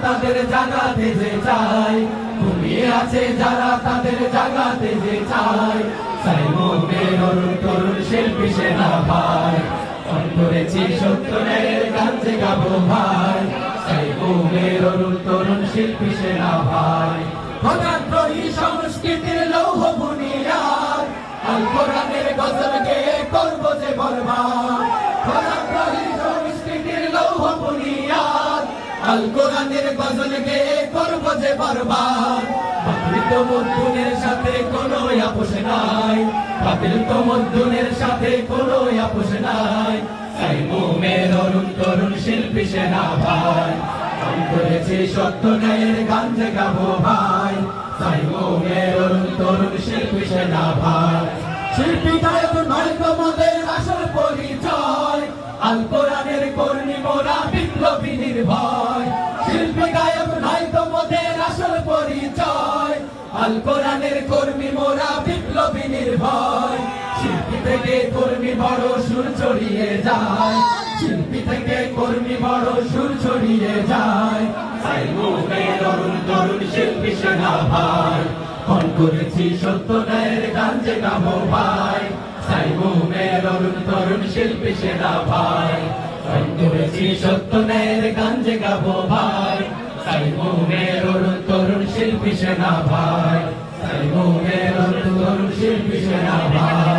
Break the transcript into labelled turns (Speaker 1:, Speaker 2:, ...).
Speaker 1: তাদের জাগাতে যে চায়, ঘুমিয়ে আছে যারা তাদের জাগাতে যে চায়। সাইমুমের অরুণ তরুণ শিল্পী সেনা ভাই, ফোন করেছি সত্য ন্যায়ের গান যে গাবো ভাই। সাইমুমের অরুণ তরুণ শিল্পী সেনা ভাই, খোদাদ্রোহী সংস্কৃতির লৌহ বুনিয়াদ, আল কোরআনের গজল গেয়ে করব যে বরবাদ। খোদাদ্রোহী সংস্কৃতির লৌহ বুনিয়াদ, আল কোরআনের গজল গেয়ে করব যে বরবাদ। বাতিল তামাদ্দুনের সাথে কোনো আপোষ নাই, বাতিল তামাদ্দুনের সাথে কোনো আপোষ নাই। সাইমুমের অরুণ তরুণ শিল্পী সেনা ভাই, ফোন করেছি সত্য ন্যায়ের গান যে গাবো ভাই। সাইমুমের অরুণ তরুণ শিল্পী সেনা ভাই, শিল্পী গায়ক নয় তোমাদের আসল পরিচয়, আল কোরআনের কর্মী মোরা বিপ্লবী নির্ভয়। শিল্পী গায়ক নয় তোমাদের আসল পরিচয়, আল কোরআনের কর্মী মোরা বিপ্লবী নির্ভয়। শিল্পী থেকে কর্মী বড় সুর ছড়িয়ে যায়, শিল্পী থেকে কর্মী বড় সুর ছড়িয়ে যায়। সাইমুমের অরুণ তরুণ শিল্পী সেনা ভাই, ফোন করেছি সত্য ন্যায়ের গান যে গাবো ভাই। সাইমুমের অরুণ তরুণ শিল্পী সেনা ভাই, ফোন করেছি সত্য ন্যায়ের গান যে গাবো ভাই। সাইমুমের অরুণ তরুণ শিল্পী সেনা ভাই, সাইমুমের অরুণ তরুণ শিল্পী সেনা ভাই।